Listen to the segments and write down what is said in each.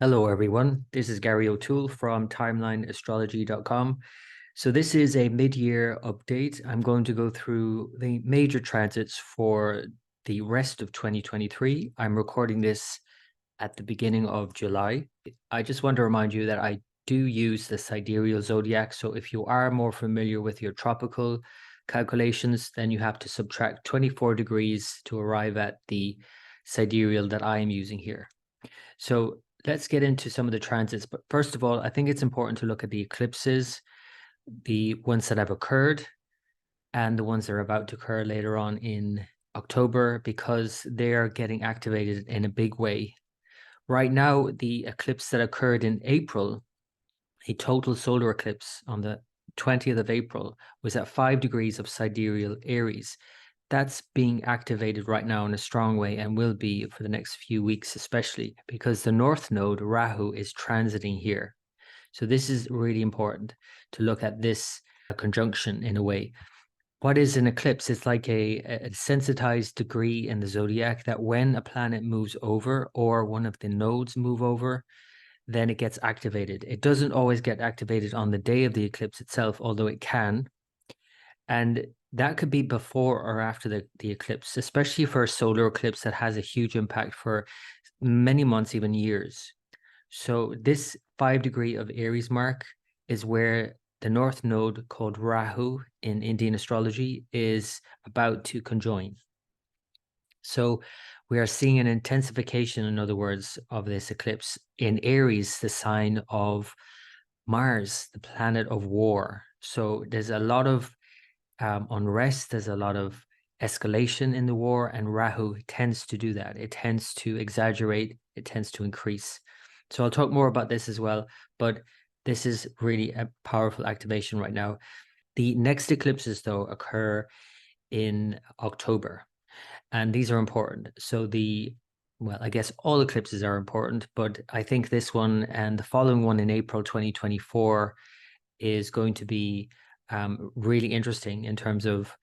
Hello, everyone. This is Gary O'Toole from timelineastrology.com. So this is a mid-year update. I'm going to go through the major transits for the rest of 2023. I'm recording this at the beginning of July. I just want to remind you that I do use the sidereal zodiac. So if you are more familiar with your tropical calculations, then you have to subtract 24 degrees to arrive at the sidereal that I am using here. So let's get into some of the transits. But first of all, I think it's important to look at the eclipses, the ones that have occurred and the ones that are about to occur later on in October, because they are getting activated in a big way. Right now, the eclipse that occurred in April, a total solar eclipse on the 20th of April, was at 5 degrees of sidereal Aries. That's being activated right now in a strong way and will be for the next few weeks, especially because the North Node, Rahu, is transiting here. So this is really important to look at this conjunction in a way. What is an eclipse? It's like a sensitized degree in the zodiac that when a planet moves over or one of the nodes move over, then it gets activated. It doesn't always get activated on the day of the eclipse itself, although it can. And that could be before or after the eclipse, especially for a solar eclipse that has a huge impact for many months, even years. So this 5 degree of Aries mark is where the North Node, called Rahu in Indian astrology, is about to conjoin. So we are seeing an intensification, in other words, of this eclipse in Aries, the sign of Mars, the planet of war. So there's a lot of unrest, there's a lot of escalation in the war, and Rahu tends to do that. It tends to exaggerate, it tends to increase. So I'll talk more about this as well, but this is really a powerful activation right now. The next eclipses, though, occur in October, and these are important. So well, I guess all eclipses are important, but I think this one and the following one in April 2024 is going to be really interesting in terms of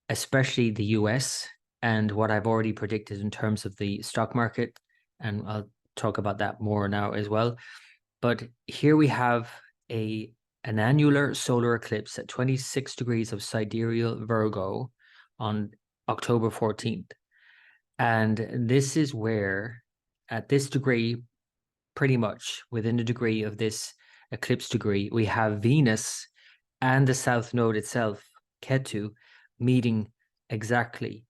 especially the US and what I've already predicted in terms of the stock market. And I'll talk about that more now as well. But here we have an annular solar eclipse at 26 degrees of sidereal Virgo on October 14th. And this is where, at this degree, pretty much within the degree of this eclipse degree, we have Venus and the South Node itself, Ketu, meeting exactly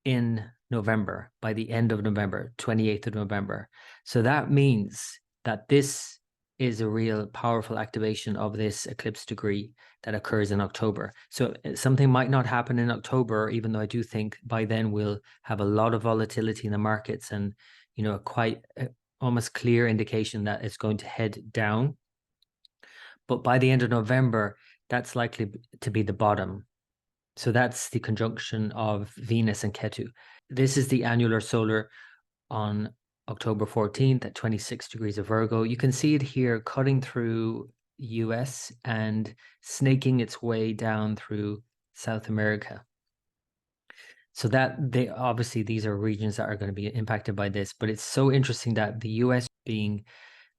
in November, by the end of November, 28th of November. So that means that this is a real powerful activation of this eclipse degree that occurs in October. So something might not happen in October, even though I do think by then we'll have a lot of volatility in the markets and, a quite almost clear indication that it's going to head down. But by the end of November, that's likely to be the bottom. So that's the conjunction of Venus and Ketu. This is the annular solar on October 14th at 26 degrees of Virgo. You can see it here cutting through US and snaking its way down through South America. So that obviously these are regions that are going to be impacted by this, but it's so interesting that the US being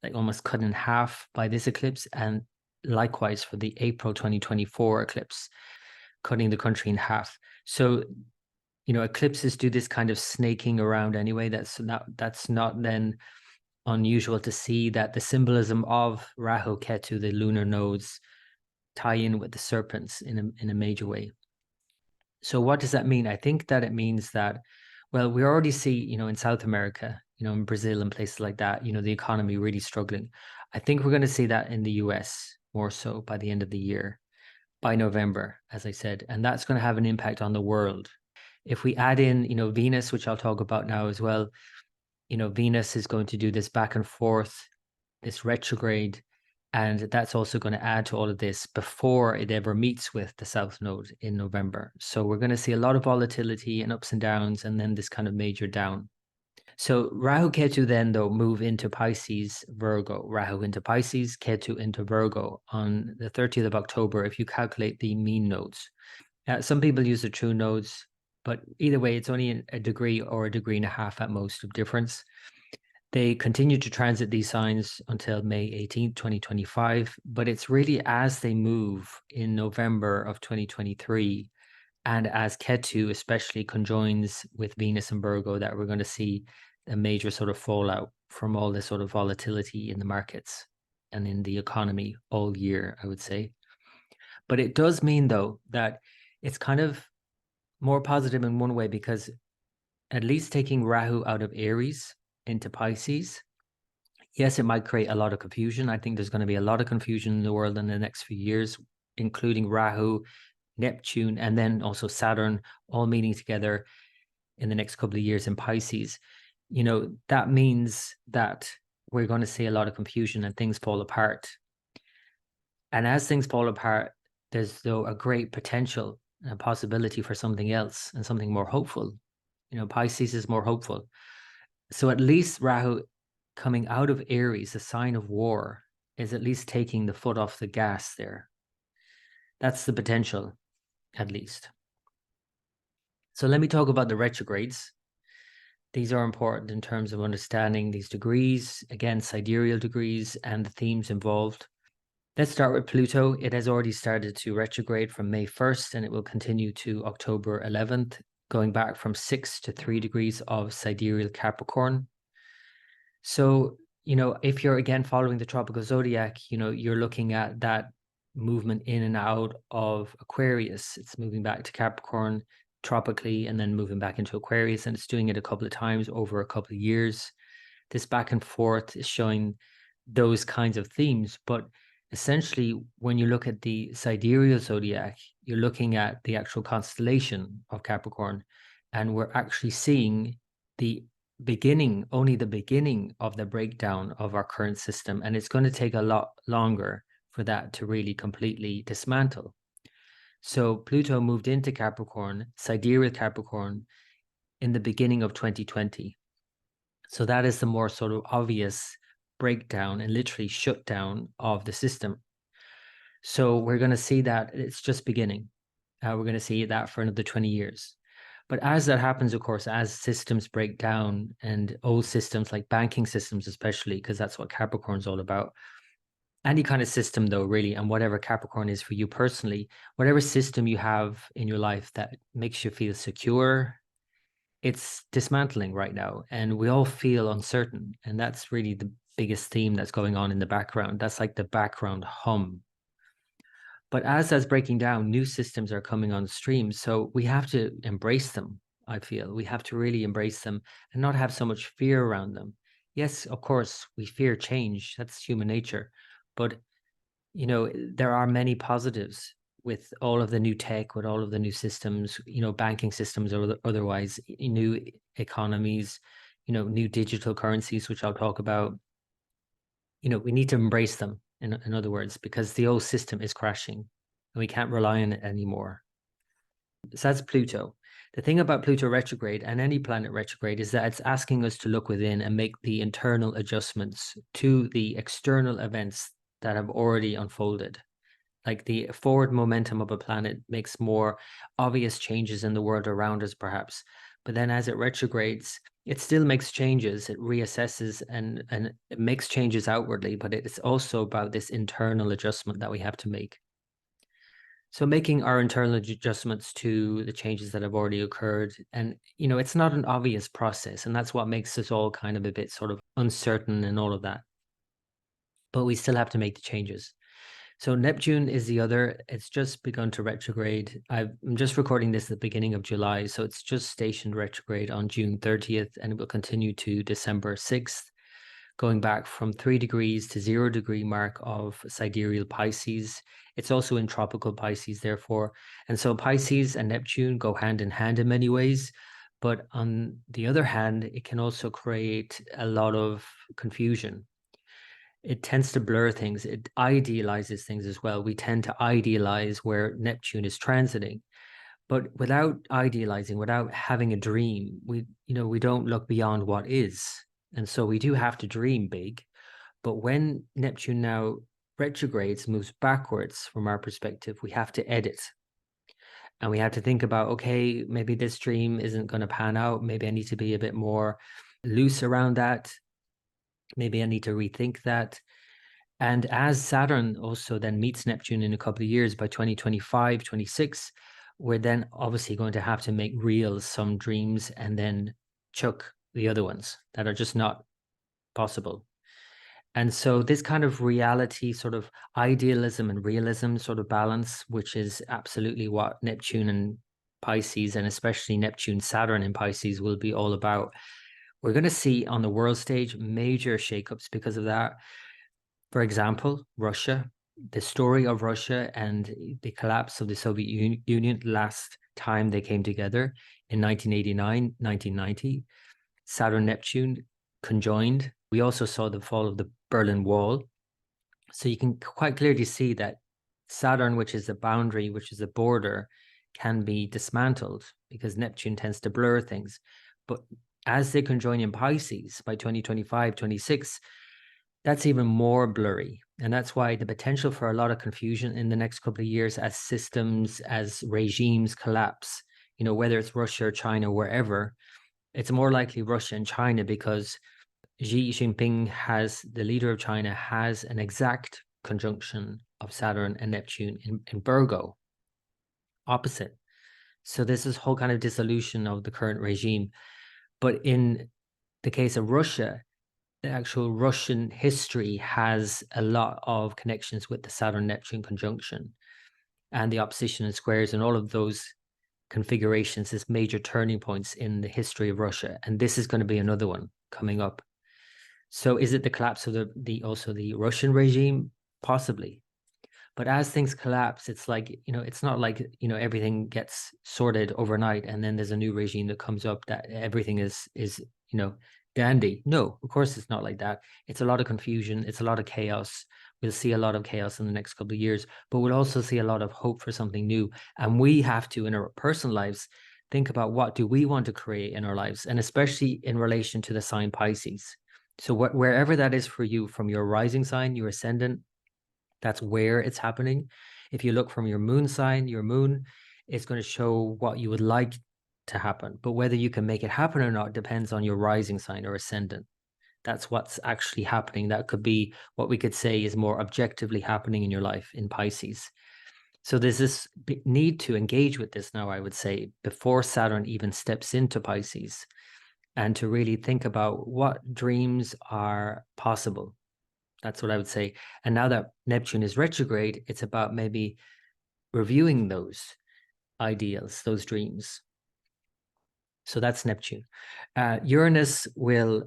like almost cut in half by this eclipse, and likewise for the April 2024 eclipse, cutting the country in half. So, eclipses do this kind of snaking around anyway. That's not then unusual to see that the symbolism of Rahu, Ketu, the lunar nodes, tie in with the serpents in a major way. So what does that mean? I think that it means that, well, we already see, in South America, in Brazil and places like that, the economy really struggling. I think we're going to see that in the US more so by the end of the year, by November, as I said, and that's going to have an impact on the world. If we add in, Venus, which I'll talk about now as well, Venus is going to do this back and forth, this retrograde, and that's also going to add to all of this before it ever meets with the South Node in November. So we're going to see a lot of volatility and ups and downs, and then this kind of major down. So Rahu Ketu then, though, move into Pisces, Virgo. Rahu into Pisces, Ketu into Virgo on the 30th of October, if you calculate the mean nodes. Some people use the true nodes, but either way, it's only a degree or a degree and a half at most of difference. They continue to transit these signs until May 18th, 2025, but it's really as they move in November of 2023 and as Ketu especially conjoins with Venus and Virgo that we're going to see a major sort of fallout from all this sort of volatility in the markets and in the economy all year, I would say. But it does mean, though, that it's kind of more positive in one way because at least taking Rahu out of Aries into Pisces, yes, it might create a lot of confusion. I think there's going to be a lot of confusion in the world in the next few years, including Rahu, Neptune, and then also Saturn all meeting together in the next couple of years in Pisces. You know, that means that we're going to see a lot of confusion and things fall apart. And as things fall apart, there's though a great potential and a possibility for something else and something more hopeful. You know, Pisces is more hopeful. So at least Rahu coming out of Aries, a sign of war, is at least taking the foot off the gas there. That's the potential, at least. So let me talk about the retrogrades. These are important in terms of understanding these degrees, again, sidereal degrees and the themes involved. Let's start with Pluto. It has already started to retrograde from May 1st and it will continue to October 11th, going back from 6 to 3 degrees of sidereal Capricorn. So, you know, if you're again following the tropical zodiac, you know, you're looking at that movement in and out of Aquarius. It's moving back to Capricorn tropically and then moving back into Aquarius, and it's doing it a couple of times over a couple of years. This back and forth is showing those kinds of themes. But essentially, when you look at the sidereal zodiac, you're looking at the actual constellation of Capricorn, and we're actually seeing the only the beginning of the breakdown of our current system. And it's going to take a lot longer for that to really completely dismantle. So Pluto moved into Capricorn, sidereal Capricorn, in the beginning of 2020. So that is the more sort of obvious breakdown and literally shutdown of the system. So we're going to see that it's just beginning. We're going to see that for another 20 years. But as that happens, of course, as systems break down and old systems like banking systems, especially, because that's what Capricorn's all about. Any kind of system, though, really, and whatever Capricorn is for you personally, whatever system you have in your life that makes you feel secure, it's dismantling right now. And we all feel uncertain. And that's really the biggest theme that's going on in the background. That's like the background hum. But as that's breaking down, new systems are coming on stream. So we have to embrace them, I feel. We have to really embrace them and not have so much fear around them. Yes, of course, we fear change. That's human nature. But, you know, there are many positives with all of the new tech, with all of the new systems, you know, banking systems or otherwise, new economies, you know, new digital currencies, which I'll talk about. You know, we need to embrace them, in other words, because the old system is crashing and we can't rely on it anymore. So that's Pluto. The thing about Pluto retrograde and any planet retrograde is that it's asking us to look within and make the internal adjustments to the external events that have already unfolded. Like the forward momentum of a planet makes more obvious changes in the world around us, perhaps. But then as it retrogrades, it still makes changes. It reassesses and it makes changes outwardly, but it's also about this internal adjustment that we have to make. So making our internal adjustments to the changes that have already occurred. And, you know, it's not an obvious process. And that's what makes us all kind of a bit sort of uncertain and all of that. But we still have to make the changes. So Neptune is the other. It's just begun to retrograde. I'm just recording this at the beginning of July. So it's just stationed retrograde on June 30th, and it will continue to December 6th, going back from 3 degrees to 0 degree mark of sidereal Pisces. It's also in tropical Pisces, therefore. And so Pisces and Neptune go hand in hand in many ways. But on the other hand, it can also create a lot of confusion. It tends to blur things. It idealizes things as well. We tend to idealize where Neptune is transiting, but without idealizing, without having a dream, we don't look beyond what is. And so we do have to dream big. But when Neptune now retrogrades, moves backwards from our perspective, we have to edit. And we have to think about, okay, maybe this dream isn't going to pan out. Maybe I need to be a bit more loose around that. Maybe I need to rethink that. And as Saturn also then meets Neptune in a couple of years, by 2025, 26, we're then obviously going to have to make real some dreams and then chuck the other ones that are just not possible. And so this kind of reality, sort of idealism and realism sort of balance, which is absolutely what Neptune and Pisces, and especially Neptune, Saturn in Pisces, will be all about. We're going to see on the world stage major shakeups because of that. For example, Russia, the story of Russia and the collapse of the Soviet Union last time they came together in 1989, 1990, Saturn, Neptune conjoined. We also saw the fall of the Berlin Wall. So you can quite clearly see that Saturn, which is the boundary, which is the border, can be dismantled because Neptune tends to blur things. But as they conjoin in Pisces by 2025, 26, that's even more blurry. And that's why the potential for a lot of confusion in the next couple of years as systems, as regimes collapse, whether it's Russia or China, wherever, it's more likely Russia and China because Xi Jinping the leader of China, has an exact conjunction of Saturn and Neptune in Virgo, opposite. So this is whole kind of dissolution of the current regime. But in the case of Russia, the actual Russian history has a lot of connections with the Saturn-Neptune conjunction and the opposition and squares and all of those configurations as major turning points in the history of Russia. And this is going to be another one coming up. So is it the collapse of the Russian regime? Possibly. But as things collapse, it's like, it's not like, everything gets sorted overnight and then there's a new regime that comes up that everything is, dandy. No, of course it's not like that. It's a lot of confusion. It's a lot of chaos. We'll see a lot of chaos in the next couple of years, but we'll also see a lot of hope for something new. And we have to, in our personal lives, think about what do we want to create in our lives, and especially in relation to the sign Pisces. So wherever that is for you, from your rising sign, your ascendant, that's where it's happening. If you look from your moon sign, your moon is going to show what you would like to happen. But whether you can make it happen or not depends on your rising sign or ascendant. That's what's actually happening. That could be what we could say is more objectively happening in your life in Pisces. So there's this need to engage with this now, I would say, before Saturn even steps into Pisces, and to really think about what dreams are possible. That's what I would say. And now that Neptune is retrograde, it's about maybe reviewing those ideals, those dreams. So that's Neptune. Uranus will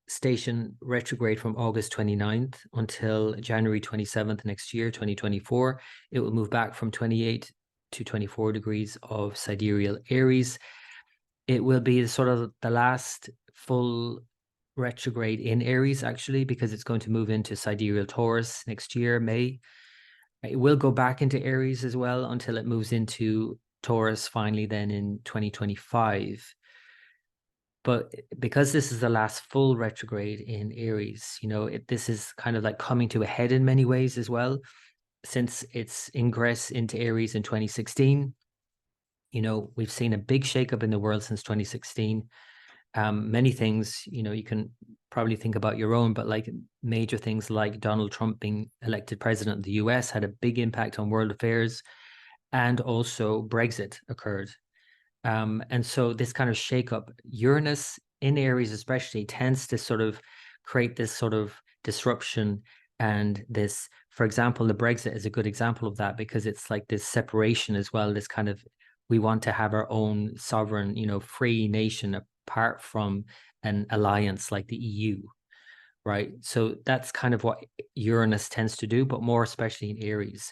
station retrograde from August 29th until January 27th next year, 2024. It will move back from 28 to 24 degrees of sidereal Aries. It will be sort of the last full retrograde in Aries, actually, because it's going to move into sidereal Taurus next year, May. It will go back into Aries as well until it moves into Taurus finally then in 2025. But because this is the last full retrograde in Aries, this is kind of like coming to a head in many ways as well, since its ingress into Aries in 2016. We've seen a big shakeup in the world since 2016. Many things, you can probably think about your own, but like major things like Donald Trump being elected president of the US had a big impact on world affairs, and also Brexit occurred. And so this kind of shakeup, Uranus in Aries especially, tends to sort of create this sort of disruption. And this, for example, the Brexit is a good example of that, because it's like this separation as well, this kind of, we want to have our own sovereign, free nation apart from an alliance like the EU, right? So that's kind of what Uranus tends to do, but more especially in Aries.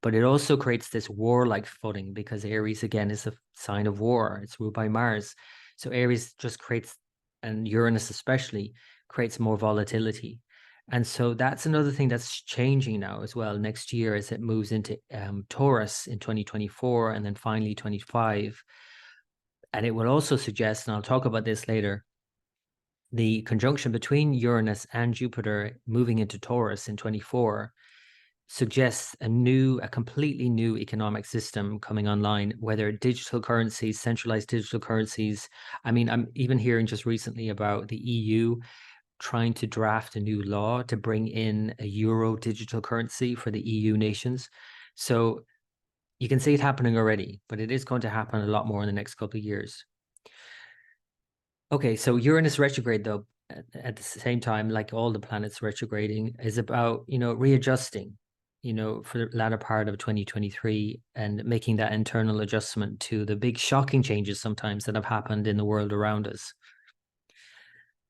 But it also creates this warlike footing, because Aries, again, is a sign of war. It's ruled by Mars. So Aries just creates, and Uranus especially, creates more volatility. And so that's another thing that's changing now as well next year, as it moves into Taurus in 2024 and then finally 25. And it will also suggest, and I'll talk about this later, the conjunction between Uranus and Jupiter moving into Taurus in 24 suggests a completely new economic system coming online, whether digital currencies, centralized digital currencies. I mean, I'm even hearing just recently about the EU trying to draft a new law to bring in a euro digital currency for the EU nations. So you can see it happening already, but it is going to happen a lot more in the next couple of years. Okay, so Uranus retrograde, though, at the same time, like all the planets retrograding, is about, readjusting, for the latter part of 2023 and making that internal adjustment to the big shocking changes sometimes that have happened in the world around us.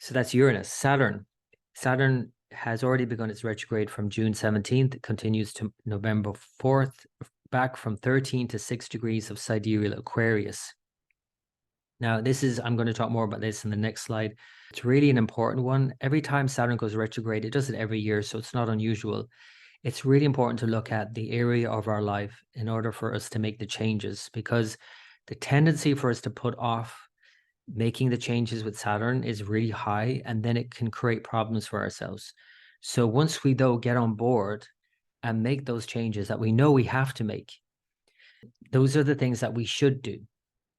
So that's Uranus. Saturn. Saturn has already begun its retrograde from June 17th. It continues to November 4th, back from 13 to 6 degrees of sidereal Aquarius. Now, I'm going to talk more about this in the next slide. It's really an important one. Every time Saturn goes retrograde, it does it every year, so it's not unusual. It's really important to look at the area of our life in order for us to make the changes, because the tendency for us to put off making the changes with Saturn is really high, and then it can create problems for ourselves. So once we, though, get on board and make those changes that we know we have to make, those are the things that we should do.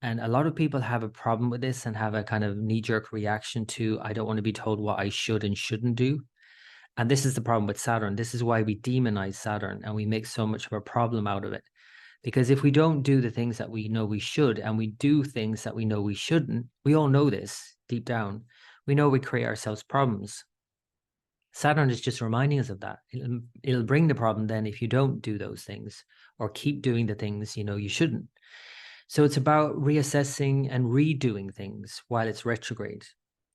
And a lot of people have a problem with this and have a kind of knee-jerk reaction to, I don't want to be told what I should and shouldn't do. And this is the problem with Saturn. This is why we demonize Saturn and we make so much of a problem out of it. Because if we don't do the things that we know we should, and we do things that we know we shouldn't, we all know this deep down. We know we create ourselves problems. Saturn is just reminding us of that. It'll bring the problem then if you don't do those things or keep doing the things you shouldn't. So it's about reassessing and redoing things while it's retrograde,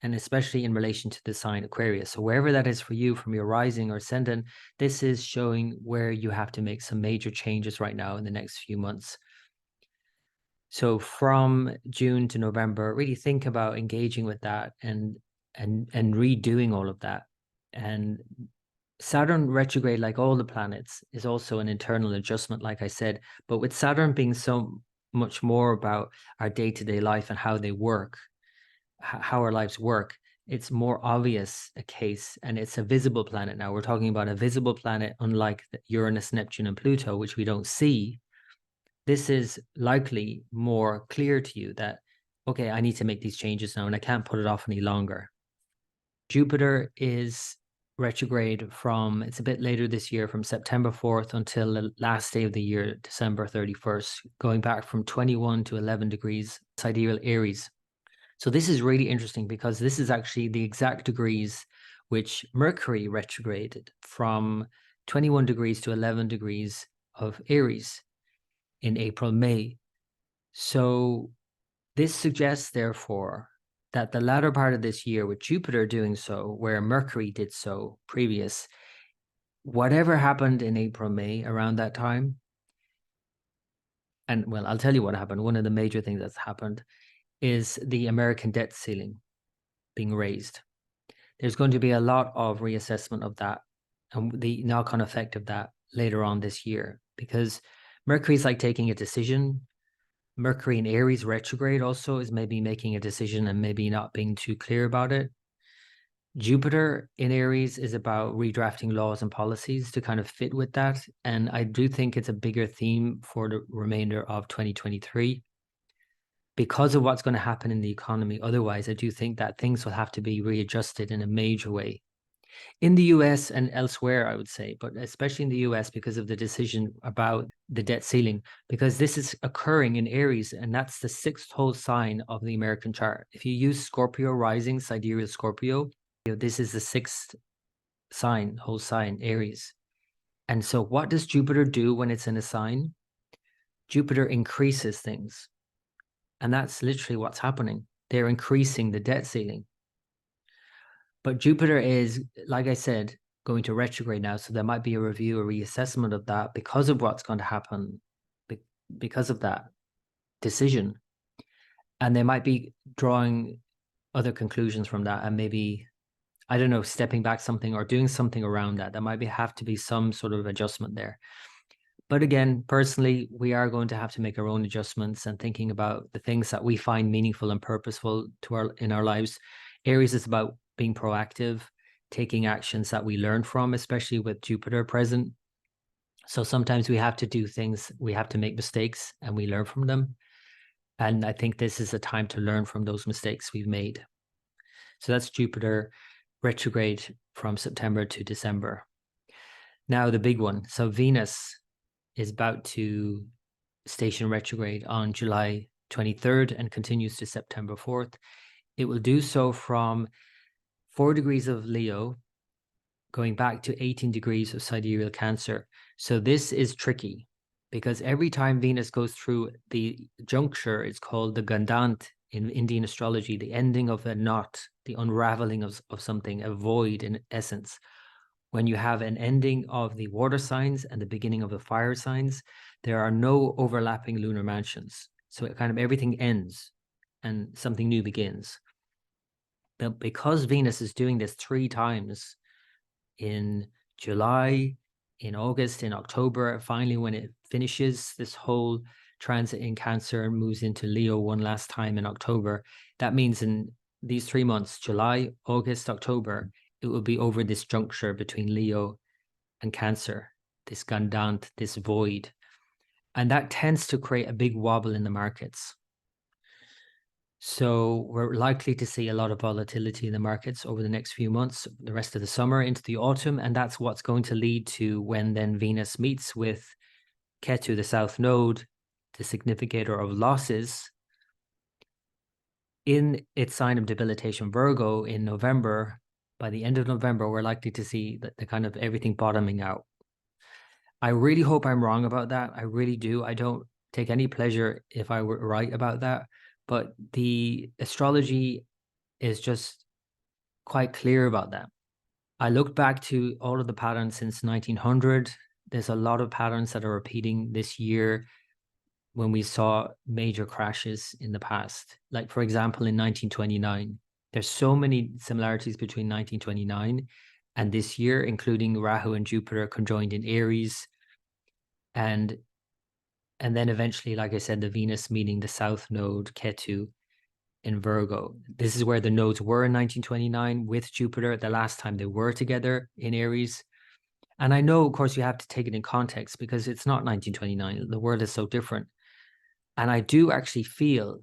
and especially in relation to the sign Aquarius. So wherever that is for you, from your rising or ascendant, this is showing where you have to make some major changes right now in the next few months. So from June to November, really think about engaging with that and redoing all of that. And Saturn retrograde, like all the planets, is also an internal adjustment, like I said. But with Saturn being so much more about our day-to-day life and how they work, how our lives work, it's more obvious a case, and it's a visible planet now. We're talking about a visible planet, unlike Uranus, Neptune, and Pluto, which we don't see. This is likely more clear to you that, okay, I need to make these changes now, and I can't put it off any longer. Jupiter is retrograde it's a bit later this year, from September 4th until the last day of the year, December 31st, going back from 21 to 11 degrees sidereal Aries. So this is really interesting because this is actually the exact degrees which Mercury retrograded, from 21 degrees to 11 degrees of Aries in April, May. So this suggests, therefore, that the latter part of this year, with Jupiter doing so, where Mercury did so previous, whatever happened in April, May, around that time, and well, I'll tell you what happened. One of the major things that's happened is the American debt ceiling being raised. There's going to be a lot of reassessment of that and the knock-on effect of that later on this year, because Mercury is like taking a decision. Mercury in Aries retrograde also is maybe making a decision and maybe not being too clear about it. Jupiter in Aries is about redrafting laws and policies to kind of fit with that. And I do think it's a bigger theme for the remainder of 2023 because of what's going to happen in the economy. Otherwise, I do think that things will have to be readjusted in a major way. In the US and elsewhere, I would say, but especially in the US because of the decision about the debt ceiling, because this is occurring in Aries, and that's the 6th whole sign of the American chart. If you use Scorpio rising, sidereal Scorpio, this is the 6th sign, whole sign, Aries. And so what does Jupiter do when it's in a sign? Jupiter increases things. And that's literally what's happening. They're increasing the debt ceiling. But Jupiter is, like I said, going to retrograde now. So there might be a review, a reassessment of that because of what's going to happen, because of that decision. And they might be drawing other conclusions from that and maybe, I don't know, stepping back something or doing something around that. There might have to be some sort of adjustment there. But again, personally, we are going to have to make our own adjustments and thinking about the things that we find meaningful and purposeful in our lives. Aries is about being proactive, taking actions that we learn from, especially with Jupiter present. So sometimes we have to do things, we have to make mistakes and we learn from them. And I think this is a time to learn from those mistakes we've made. So that's Jupiter retrograde from September to December. Now, the big one. So Venus is about to station retrograde on July 23rd and continues to September 4th. It will do so from 4 degrees of Leo, going back to 18 degrees of sidereal Cancer. So this is tricky because every time Venus goes through the juncture, it's called the Gandant in Indian astrology, the ending of a knot, the unraveling of something, a void in essence. When you have an ending of the water signs and the beginning of the fire signs, there are no overlapping lunar mansions. So it kind of everything ends and something new begins. But because Venus is doing this 3 times in July, in August, in October, finally when it finishes this whole transit in Cancer and moves into Leo one last time in October, that means in these 3 months, July, August, October, it will be over this juncture between Leo and Cancer, this Gandant, this void. And that tends to create a big wobble in the markets. So we're likely to see a lot of volatility in the markets over the next few months, the rest of the summer into the autumn. And that's what's going to lead to when then Venus meets with Ketu, the South Node, the significator of losses, in its sign of debilitation Virgo in November. By the end of November, we're likely to see the kind of everything bottoming out. I really hope I'm wrong about that. I really do. I don't take any pleasure if I were right about that. But the astrology is just quite clear about that. I looked back to all of the patterns since 1900. There's a lot of patterns that are repeating this year when we saw major crashes in the past. Like, for example, in 1929, there's so many similarities between 1929 and this year, including Rahu and Jupiter conjoined in Aries. And then eventually, like I said, the Venus meeting the South Node, Ketu, in Virgo. This is where the nodes were in 1929 with Jupiter, the last time they were together in Aries. And I know, of course, you have to take it in context because it's not 1929. The world is so different. And I do actually feel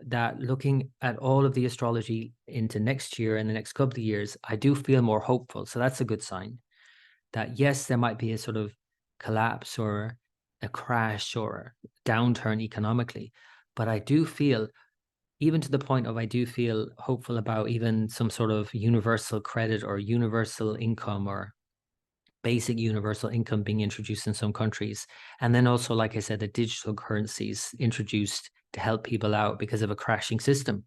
that looking at all of the astrology into next year and the next couple of years, I do feel more hopeful. So that's a good sign that, yes, there might be a sort of collapse or a crash or downturn economically. But I do feel, even to the point of I do feel hopeful about even some sort of universal credit or universal income or basic universal income being introduced in some countries. And then also, like I said, the digital currencies introduced to help people out because of a crashing system.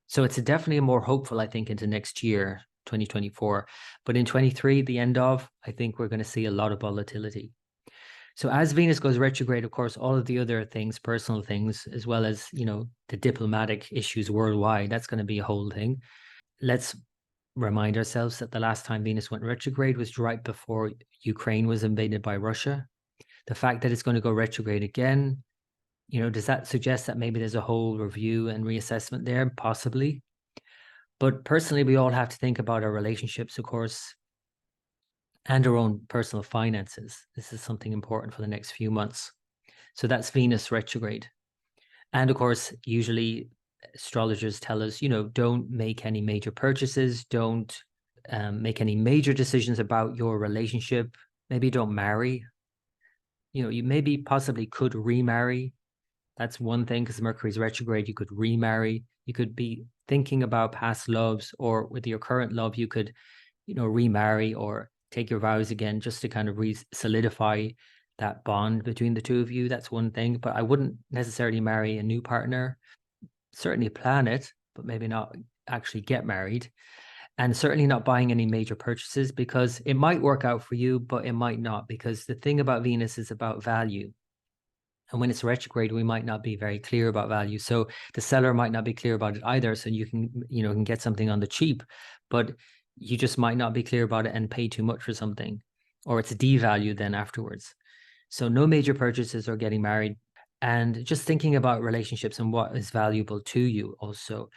So it's definitely more hopeful, I think, into next year, 2024. But in 23, the end of, I think we're going to see a lot of volatility. So as Venus goes retrograde, of course, all of the other things, personal things, as well as, the diplomatic issues worldwide, that's going to be a whole thing. Let's remind ourselves that the last time Venus went retrograde was right before Ukraine was invaded by Russia. The fact that it's going to go retrograde again, does that suggest that maybe there's a whole review and reassessment there? Possibly. But personally, we all have to think about our relationships, of course, and our own personal finances. This is something important for the next few months. So that's Venus retrograde. And of course, usually astrologers tell us, don't make any major purchases, don't make any major decisions about your relationship. Maybe don't marry. You maybe possibly could remarry. That's one thing, because Mercury's retrograde, you could remarry. You could be thinking about past loves, or with your current love, you could, remarry or take your vows again just to kind of solidify that bond between the two of you. That's one thing. But I wouldn't necessarily marry a new partner. Certainly plan it, but maybe not actually get married. And certainly not buying any major purchases, because it might work out for you, but it might not, because the thing about Venus is about value. And when it's retrograde, we might not be very clear about value. So the seller might not be clear about it either. So you can get something on the cheap, but you just might not be clear about it and pay too much for something, or it's devalued then afterwards. So no major purchases or getting married, and just thinking about relationships and what is valuable to you also.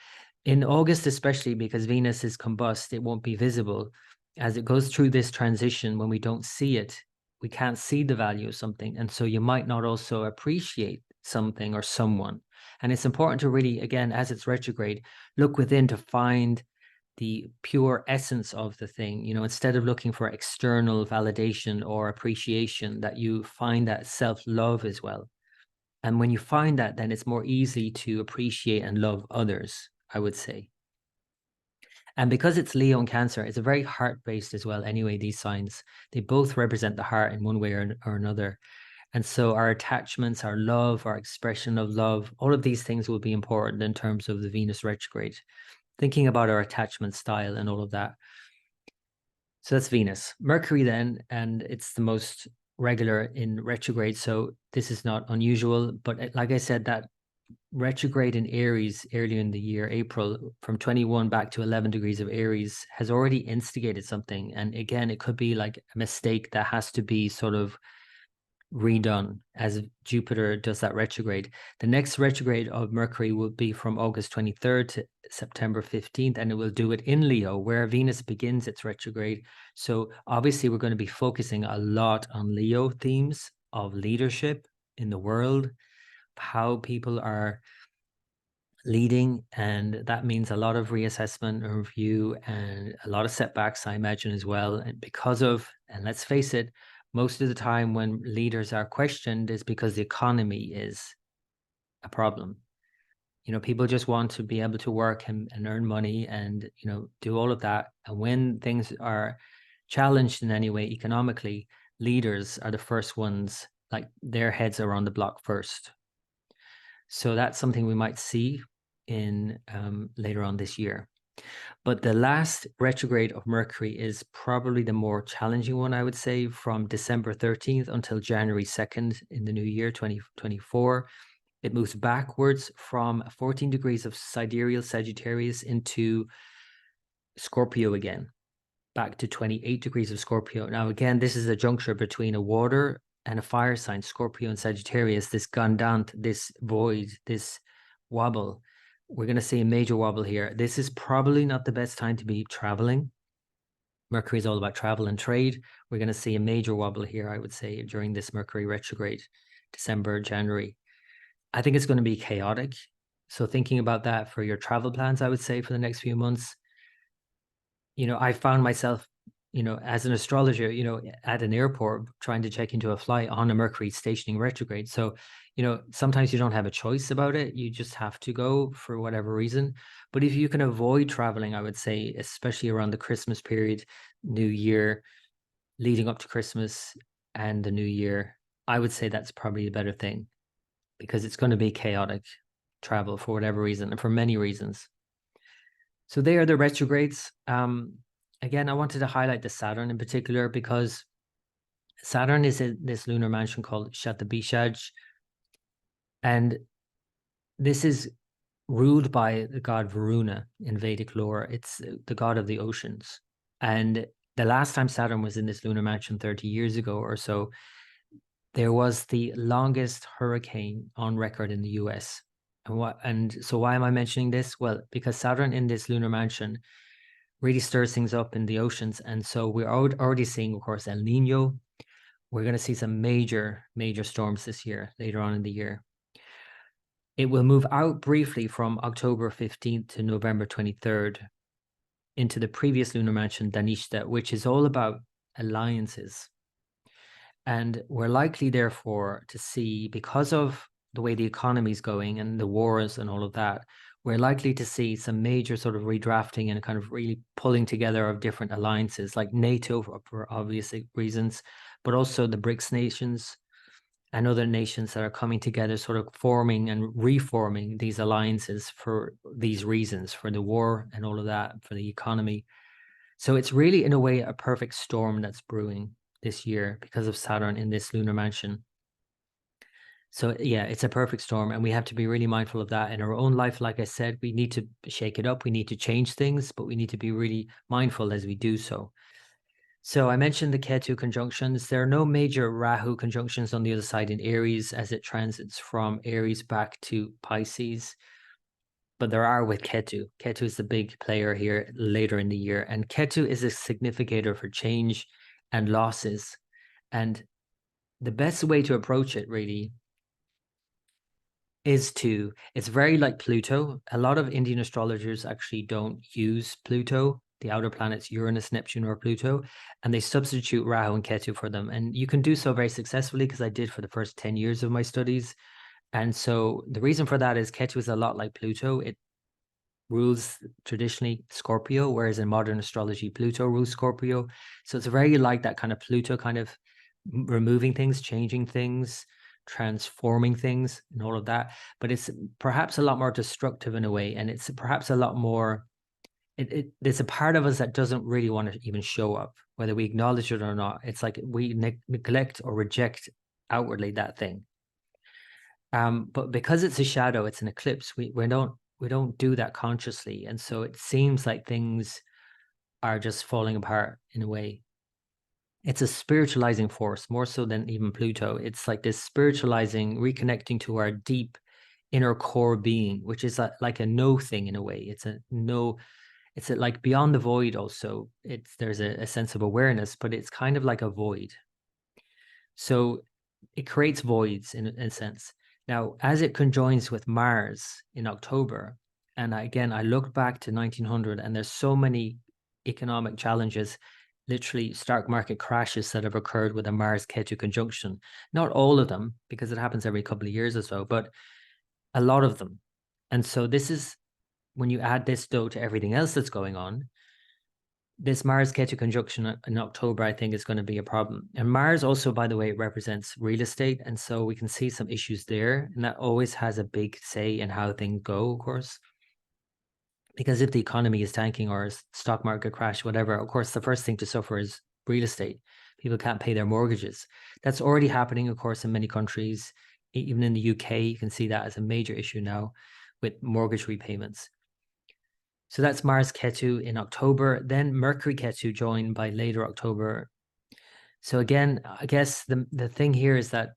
In August, especially because Venus is combust, it won't be visible. As it goes through this transition, when we don't see it, we can't see the value of something. And so you might not also appreciate something or someone. And it's important to really, again, as it's retrograde, look within to find the pure essence of the thing, instead of looking for external validation or appreciation, that you find that self-love as well. And when you find that, then it's more easy to appreciate and love others, I would say. And because it's Leo and Cancer, it's a very heart-based as well. Anyway, these signs, they both represent the heart in one way or another. And so our attachments, our love, our expression of love, all of these things will be important in terms of the Venus retrograde. Thinking about our attachment style and all of that. So that's Venus. Mercury then, and it's the most regular in retrograde. So this is not unusual, but like I said, that retrograde in Aries earlier in the year, April, from 21 back to 11 degrees of Aries, has already instigated something. And again, it could be like a mistake that has to be sort of redone as Jupiter does that retrograde. The next retrograde of Mercury will be from August 23rd to September 15th, and it will do it in Leo, where Venus begins its retrograde. So obviously we're going to be focusing a lot on Leo themes of leadership in the world, how people are leading, and that means a lot of reassessment and review and a lot of setbacks, I imagine, as well. And and let's face it, most of the time when leaders are questioned is because the economy is a problem. People just want to be able to work and earn money and, do all of that. And when things are challenged in any way economically, leaders are the first ones, like their heads are on the block first. So that's something we might see in later on this year. But the last retrograde of Mercury is probably the more challenging one, I would say, from December 13th until January 2nd in the new year, 2024. It moves backwards from 14 degrees of sidereal Sagittarius into Scorpio again, back to 28 degrees of Scorpio. Now, again, this is a juncture between a water and a fire sign, Scorpio and Sagittarius, this gandant, this void, this wobble. We're going to see a major wobble here. This is probably not the best time to be traveling. Mercury is all about travel and trade. We're going to see a major wobble here, I would say, during this Mercury retrograde, December, January. I think it's going to be chaotic. So thinking about that for your travel plans, I would say for the next few months, I found myself, as an astrologer, at an airport trying to check into a flight on a Mercury stationing retrograde. So, sometimes you don't have a choice about it. You just have to go for whatever reason. But if you can avoid traveling, I would say, especially around the Christmas period, New Year, leading up to Christmas and the New Year, I would say that's probably a better thing, because it's going to be chaotic travel for whatever reason and for many reasons. So they are the retrogrades. Again, I wanted to highlight the Saturn in particular, because Saturn is in this lunar mansion called Shatabishaj. And this is ruled by the god Varuna in Vedic lore. It's the god of the oceans. And the last time Saturn was in this lunar mansion 30 years ago or so, there was the longest hurricane on record in the US. And so why am I mentioning this? Well, because Saturn in this lunar mansion really stirs things up in the oceans. And so we're already seeing, of course, El Nino. We're going to see some major, major storms this year, later on in the year. It will move out briefly from October 15th to November 23rd into the previous lunar mansion, Dhanishta, which is all about alliances. And we're likely, therefore, to see, because of the way the economy is going and the wars and all of that, we're likely to see some major sort of redrafting and kind of really pulling together of different alliances, like NATO for obvious reasons, but also the BRICS nations and other nations that are coming together, sort of forming and reforming these alliances for these reasons, for the war and all of that, for the economy. So it's really, in a way, a perfect storm that's brewing this year because of Saturn in this lunar mansion. So yeah, it's a perfect storm, and we have to be really mindful of that in our own life. Like I said, we need to shake it up. We need to change things, but we need to be really mindful as we do so. So I mentioned the Ketu conjunctions. There are no major Rahu conjunctions on the other side in Aries as it transits from Aries back to Pisces. But there are with Ketu. Ketu is the big player here later in the year. And Ketu is a significator for change and losses. And the best way to approach it, really, It's very like Pluto. A lot of Indian astrologers actually don't use Pluto, the outer planets Uranus, Neptune, or Pluto, and they substitute Rahu and Ketu for them. And you can do so very successfully, because I did for the first 10 years of my studies. And so the reason for that is Ketu is a lot like Pluto. It rules traditionally Scorpio, whereas in modern astrology, Pluto rules Scorpio. So it's very like that kind of Pluto kind of removing things, changing things, transforming things, and all of that. But it's perhaps a lot more destructive in a way, and it's perhaps a lot more. There's a part of us that doesn't really want to even show up, whether we acknowledge it or not. It's like we neglect or reject outwardly that thing. But because it's a shadow, it's an eclipse. We don't do that consciously, and so it seems like things are just falling apart in a way. It's a spiritualizing force more so than even Pluto. It's like this spiritualizing, reconnecting to our deep inner core being, which is like a no thing in a way. It's a no, it's a, like beyond the void also. There's a sense of awareness, but it's kind of like a void. So it creates voids in a sense. Now, as it conjoins with Mars in October, and again, I looked back to 1900, and there's so many economic challenges, literally stock market crashes that have occurred with a Mars Ketu conjunction. Not all of them, because it happens every couple of years or so, but a lot of them. And so this is when you add this though to everything else that's going on, this Mars Ketu conjunction in October, I think, is going to be a problem. And Mars also, by the way, represents real estate. And so we can see some issues there. And that always has a big say in how things go, of course. Because if the economy is tanking or stock market crash, whatever, of course, the first thing to suffer is real estate. People can't pay their mortgages. That's already happening, of course, in many countries. Even in the UK, you can see that as a major issue now with mortgage repayments. So that's Mars Ketu in October. Then Mercury Ketu joined by later October. So again, I guess the thing here is that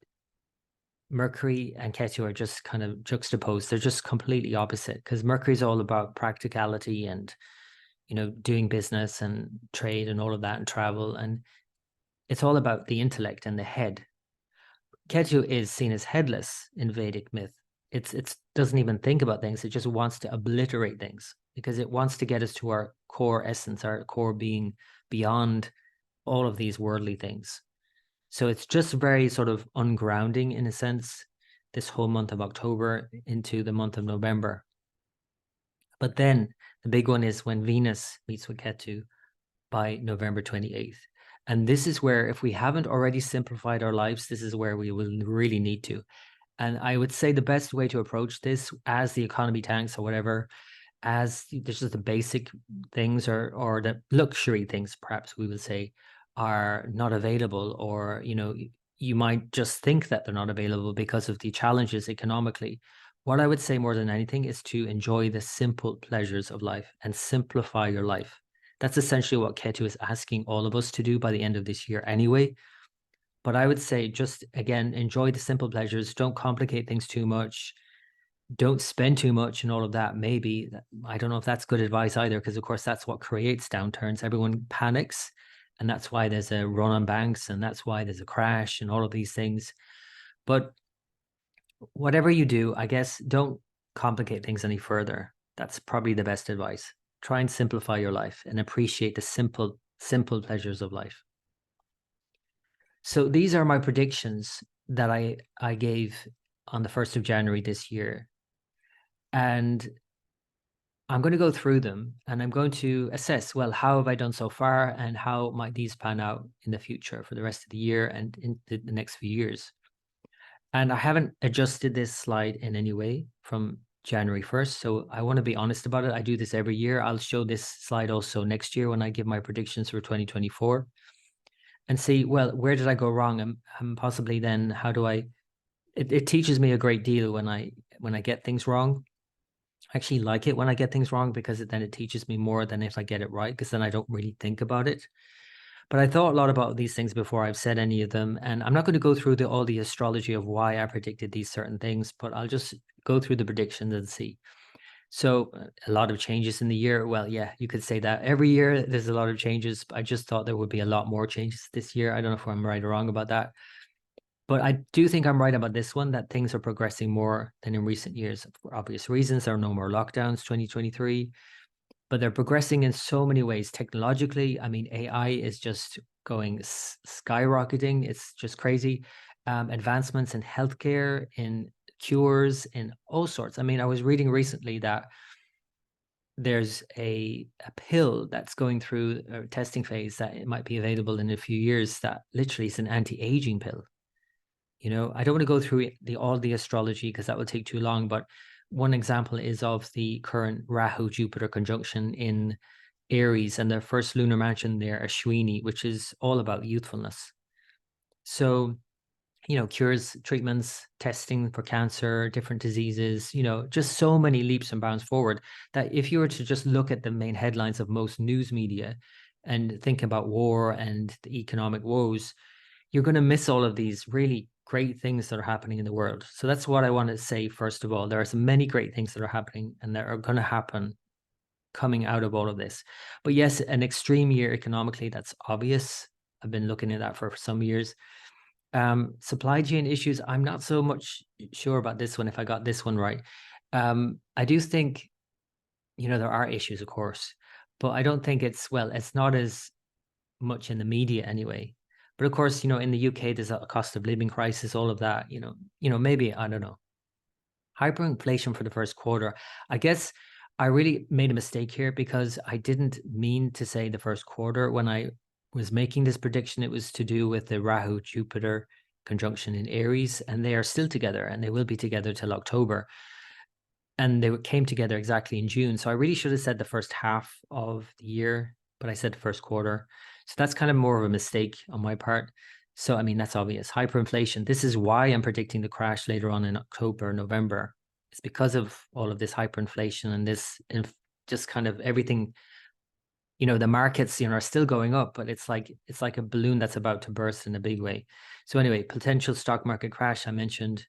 Mercury and Ketu are just kind of juxtaposed. They're just completely opposite, because Mercury is all about practicality and, doing business and trade and all of that and travel. And it's all about the intellect and the head. Ketu is seen as headless in Vedic myth. It doesn't even think about things. It just wants to obliterate things, because it wants to get us to our core essence, our core being, beyond all of these worldly things. So it's just very sort of ungrounding in a sense, this whole month of October into the month of November. But then the big one is when Venus meets with Ketu by November 28th. And this is where, if we haven't already simplified our lives, this is where we will really need to. And I would say the best way to approach this, as the economy tanks or whatever, as there's just the basic things or the luxury things, perhaps we would say, are not available, or you might just think that they're not available because of the challenges economically. What I would say more than anything is to enjoy the simple pleasures of life and simplify your life. That's essentially what Ketu is asking all of us to do by the end of this year anyway. But I would say, just again, enjoy the simple pleasures. Don't complicate things too much. Don't spend too much and all of that. Maybe, I don't know if that's good advice either, because of course that's what creates downturns. Everyone panics, and that's why there's a run on banks, and that's why there's a crash and all of these things. But whatever you do, I guess, don't complicate things any further. That's probably the best advice. Try and simplify your life and appreciate the simple pleasures of life. So these are my predictions that I gave on the 1st of January this year. And I'm going to go through them, and I'm going to assess, well, how have I done so far, and how might these pan out in the future for the rest of the year and in the next few years. And I haven't adjusted this slide in any way from January 1st. So I want to be honest about it. I do this every year. I'll show this slide also next year when I give my predictions for 2024, and see, well, where did I go wrong? And possibly then how do it teaches me a great deal when I get things wrong. I actually like it when I get things wrong, because then it teaches me more than if I get it right, because then I don't really think about it. But I thought a lot about these things before I've said any of them. And I'm not going to go through all the astrology of why I predicted these certain things, but I'll just go through the predictions and see. So a lot of changes in the year. Well, yeah, you could say that every year there's a lot of changes. I just thought there would be a lot more changes this year. I don't know if I'm right or wrong about that. But I do think I'm right about this one, that things are progressing more than in recent years for obvious reasons. There are no more lockdowns, 2023, but they're progressing in so many ways. Technologically, I mean, AI is just going skyrocketing. It's just crazy. Advancements in healthcare, in cures, in all sorts. I mean, I was reading recently that there's a pill that's going through a testing phase that it might be available in a few years that literally is an anti-aging pill. You know, I don't want to go through all the astrology because that will take too long, but one example is of the current Rahu Jupiter conjunction in Aries and their first lunar mansion there, Ashwini, which is all about youthfulness. So, you know, cures, treatments, testing for cancer, different diseases, you know, just so many leaps and bounds forward that if you were to just look at the main headlines of most news media and think about war and the economic woes, you're going to miss all of these really great things that are happening in the world. So that's what I want to say, first of all. There are so many great things that are happening and that are going to happen coming out of all of this. But yes, an extreme year economically, that's obvious. I've been looking at that for some years. Supply chain issues, I'm not so much sure about this one, if I got this one right. I do think, you know, there are issues, of course, but I don't think it's not as much in the media anyway. But of course, you know, in the UK, there's a cost of living crisis, all of that, maybe, I don't know. Hyperinflation for the first quarter. I guess I really made a mistake here because I didn't mean to say the first quarter. When I was making this prediction, it was to do with the Rahu Jupiter conjunction in Aries, and they are still together and they will be together till October. And they came together exactly in June. So I really should have said the first half of the year, but I said the first quarter. So that's kind of more of a mistake on my part. So, I mean, that's obvious. Hyperinflation. This is why I'm predicting the crash later on in October, November. It's because of all of this hyperinflation and this just kind of everything. You know, the markets, are still going up, but it's like a balloon that's about to burst in a big way. So anyway, potential stock market crash. I mentioned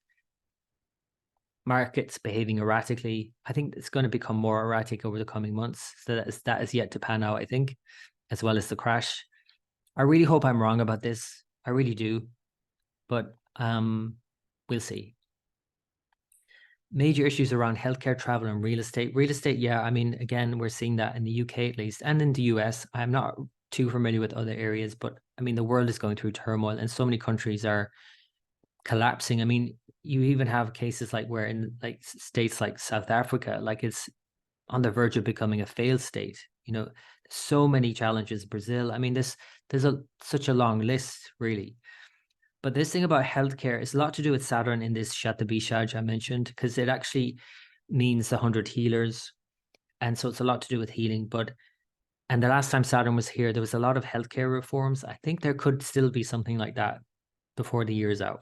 markets behaving erratically. I think it's going to become more erratic over the coming months. So that is yet to pan out, I think, as well as the crash. I really hope I'm wrong about this. I really do. But we'll see. Major issues around healthcare, travel, and real estate. Real estate, yeah. I mean, again, we're seeing that in the UK at least, and in the US. I'm not too familiar with other areas, but I mean, the world is going through turmoil, and so many countries are collapsing. I mean, you even have cases like where in like states like South Africa, like it's on the verge of becoming a failed state. You know, so many challenges. Brazil. I mean, there's such a long list, really. But this thing about healthcare is a lot to do with Saturn in this Shatabishaj I mentioned, because it actually means the 100 healers. And so it's a lot to do with healing. And the last time Saturn was here, there was a lot of healthcare reforms. I think there could still be something like that before the year's out.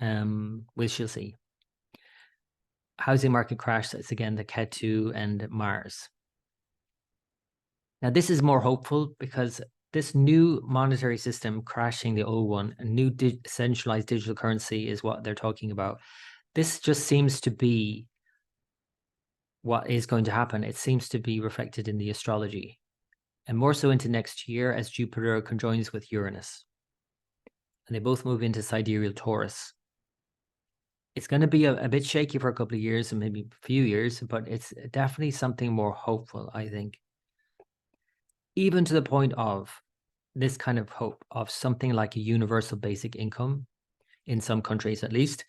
We shall see. Housing market crash, that's again the Ketu and Mars. Now, this is more hopeful because this new monetary system crashing the old one, a new centralized digital currency is what they're talking about. This just seems to be what is going to happen. It seems to be reflected in the astrology, and more so into next year as Jupiter conjoins with Uranus. And they both move into sidereal Taurus. It's going to be a bit shaky for a couple of years and maybe a few years, but it's definitely something more hopeful, I think. Even to the point of this kind of hope of something like a universal basic income in some countries, at least.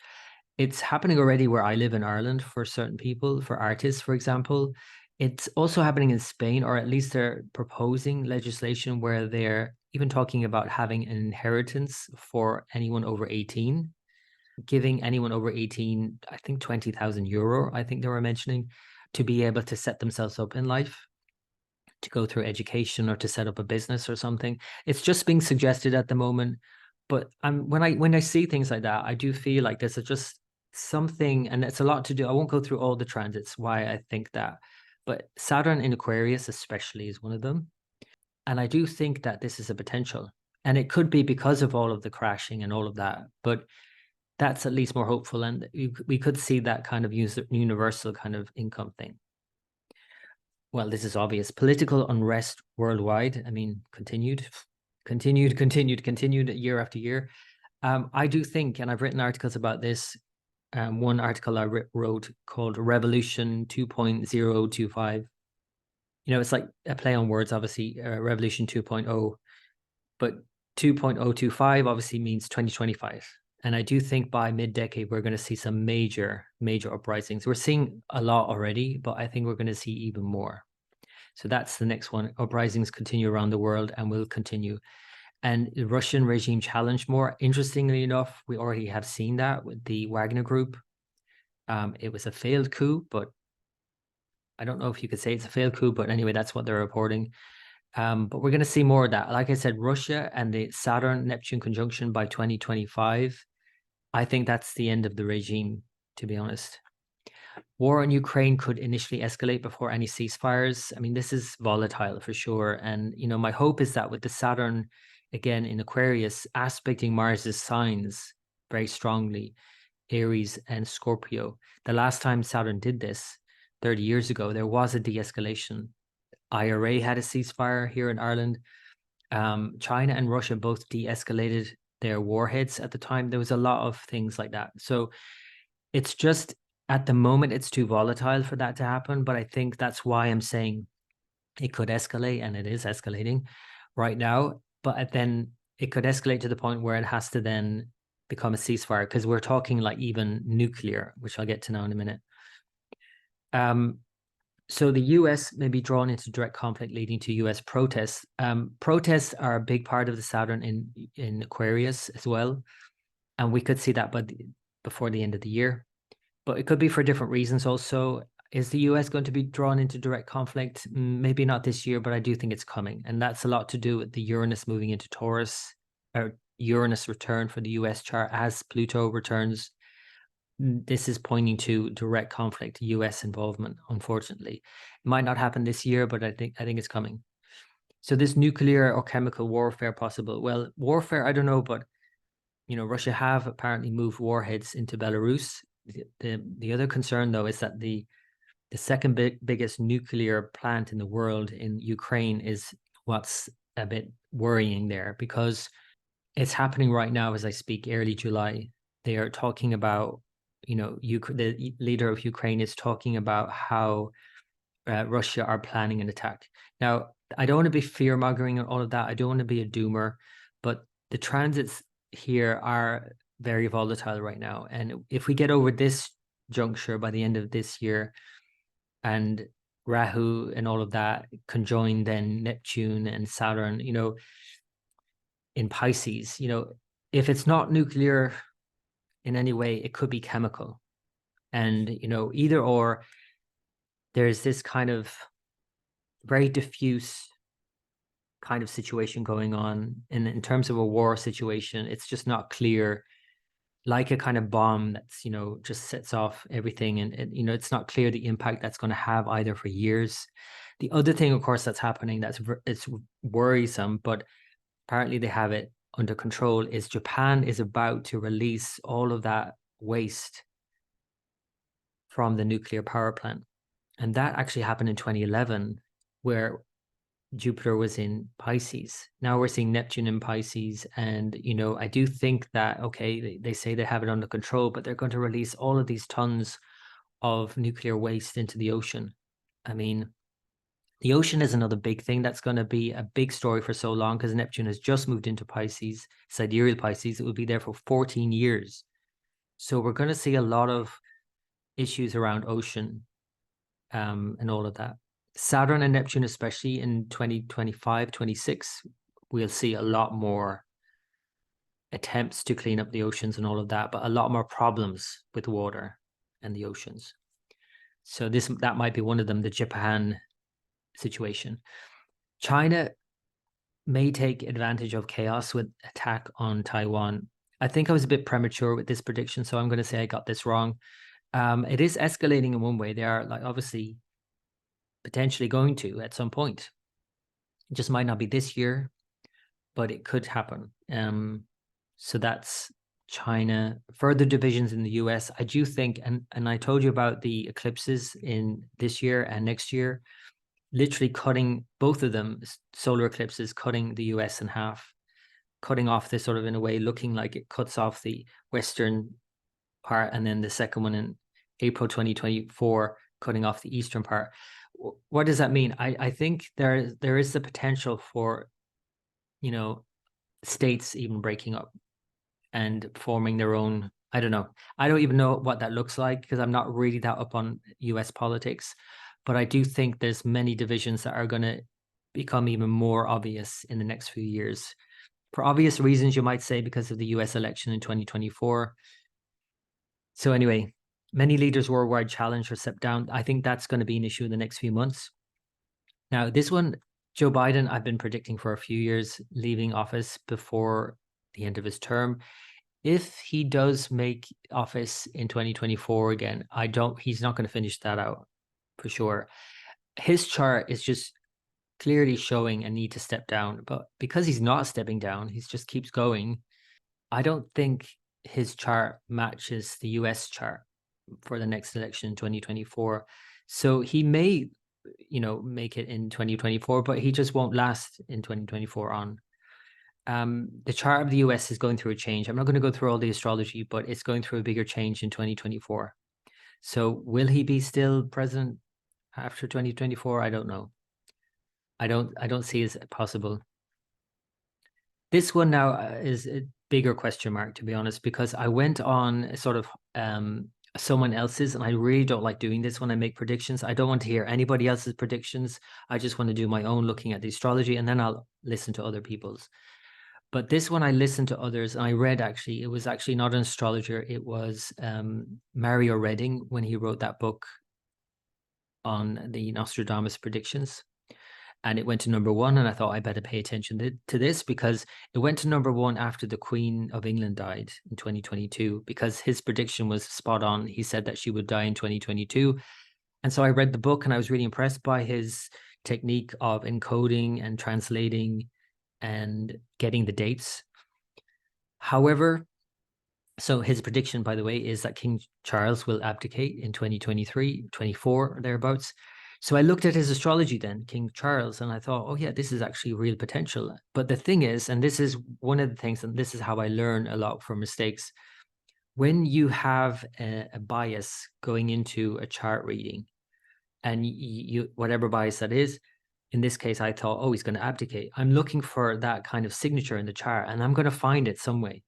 It's happening already where I live in Ireland for certain people, for artists, for example. It's also happening in Spain, or at least they're proposing legislation where they're even talking about having an inheritance for anyone over 18, giving anyone over 18, I think 20,000 euro, I think they were mentioning, to be able to set themselves up in life, to go through education or to set up a business or something. It's just being suggested at the moment. But when I see things like that, I do feel like there's just something, and it's a lot to do. I won't go through all the transits why I think that, but Saturn in Aquarius especially is one of them. And I do think that this is a potential. And it could be because of all of the crashing and all of that. But that's at least more hopeful. And we could see that kind of universal kind of income thing. Well, this is obvious. Political unrest worldwide. I mean, continued year after year. I do think, and I've written articles about this. One article I wrote called Revolution 2.025. It's like a play on words, obviously, Revolution 2.0, but 2.025 obviously means 2025. And I do think by mid-decade, we're going to see some major uprisings. We're seeing a lot already, but I think we're going to see even more. So that's the next one. Uprisings continue around the world and will continue. And the Russian regime challenge more. Interestingly enough, we already have seen that with the Wagner Group. It was a failed coup, but I don't know if you could say it's a failed coup, but anyway, that's what they're reporting. But we're going to see more of that. Like I said, Russia and the Saturn-Neptune conjunction by 2025, I think that's the end of the regime, to be honest. War in Ukraine could initially escalate before any ceasefires. I mean, this is volatile for sure. And, my hope is that with the Saturn, again, in Aquarius, aspecting Mars's signs very strongly, Aries and Scorpio. The last time Saturn did this, 30 years ago, there was a de-escalation. IRA had a ceasefire here in Ireland. China and Russia both de-escalated their warheads at the time. There was a lot of things like that. So it's just at the moment, it's too volatile for that to happen. But I think that's why I'm saying it could escalate, and it is escalating right now. But then it could escalate to the point where it has to then become a ceasefire, because we're talking like even nuclear, which I'll get to now in a minute. So the US may be drawn into direct conflict, leading to US protests. Protests are a big part of the Saturn in Aquarius as well. And we could see that before the end of the year. But it could be for different reasons also. Is the US going to be drawn into direct conflict? Maybe not this year, but I do think it's coming. And that's a lot to do with the Uranus moving into Taurus, or Uranus return for the US chart as Pluto returns. This is pointing to direct conflict, US involvement, unfortunately. It might not happen this year, but I think it's coming. So this nuclear or chemical warfare possible. Well, warfare, I don't know, but Russia have apparently moved warheads into Belarus. The other concern, though, is that the second biggest nuclear plant in the world in Ukraine is what's a bit worrying there, because it's happening right now as I speak, early July. They are talking about, the leader of Ukraine is talking about how Russia are planning an attack. Now, I don't want to be fear-mongering and all of that. I don't want to be a doomer, but the transits here are very volatile right now. And if we get over this juncture by the end of this year, and Rahu and all of that conjoin then Neptune and Saturn, in Pisces, if it's not nuclear in any way, it could be chemical. And, either or, there's this kind of very diffuse kind of situation going on. And in terms of a war situation, it's just not clear, like a kind of bomb that's, just sets off everything. And it's not clear the impact that's going to have either for years. The other thing, of course, that's happening, it's worrisome, but apparently they have it under control, is Japan is about to release all of that waste from the nuclear power plant. And that actually happened in 2011, where Jupiter was in Pisces. Now we're seeing Neptune in Pisces. And, I do think that, okay, they say they have it under control, but they're going to release all of these tons of nuclear waste into the ocean. I mean, the ocean is another big thing that's going to be a big story for so long, because Neptune has just moved into Pisces, sidereal Pisces. It will be there for 14 years. So we're going to see a lot of issues around ocean and all of that. Saturn and Neptune, especially in 2025, 26, we'll see a lot more attempts to clean up the oceans and all of that, but a lot more problems with water and the oceans. So that might be one of them, the Japan situation. China may take advantage of chaos with attack on Taiwan. I think I was a bit premature with this prediction, so I'm going to say I got this wrong. It is escalating in one way. They are obviously potentially going to at some point. It just might not be this year, but it could happen. So that's China. Further divisions in the US. I do think, and I told you about the eclipses in this year and next year, literally cutting both of them, solar eclipses cutting the US in half. cutting off this sort of, in a way, looking like it cuts off the western part, and then the second one in April 2024 cutting off the eastern part. What does that mean? I think there is the potential for, you know, states even breaking up and forming their own. I don't know. I don't even know what that looks like because I'm not really that up on US politics, but I do think there's many divisions that are going to become even more obvious in the next few years. For obvious reasons, you might say, because of the US election in 2024. So anyway, many leaders worldwide challenge or step down. I think that's going to be an issue in the next few months. Now, this one, Joe Biden, I've been predicting for a few years, leaving office before the end of his term. If he does make office in 2024 again, he's not going to finish that out for sure. His chart is just clearly showing a need to step down, but because he's not stepping down, he just keeps going. I don't think his chart matches the US chart for the next election in 2024. So he may, make it in 2024, but he just won't last in 2024 on. The chart of the US is going through a change. I'm not going to go through all the astrology, but it's going through a bigger change in 2024. So will he be still president after 2024? I don't know. I don't see it as possible. This one now is a bigger question mark, to be honest, because I went on sort of someone else's, and I really don't like doing this when I make predictions. I don't want to hear anybody else's predictions. I just want to do my own looking at the astrology, and then I'll listen to other people's. But this one, I listened to others, and I read, actually, it was actually not an astrologer. It was Mario Redding, when he wrote that book on the Nostradamus predictions. And it went to number one, and I thought I better pay attention to this, because it went to number one after the Queen of England died in 2022, because his prediction was spot on. He said that she would die in 2022. And so I read the book, and I was really impressed by his technique of encoding and translating and getting the dates. However, so his prediction, by the way, is that King Charles will abdicate in 2023, 24, or thereabouts. So I looked at his astrology then, King Charles, and I thought, oh yeah, this is actually real potential. But the thing is, and this is one of the things, and this is how I learn a lot from mistakes, when you have a bias going into a chart reading, and you whatever bias that is, in this case, I thought, oh, he's going to abdicate. I'm looking for that kind of signature in the chart, and I'm going to find it some way.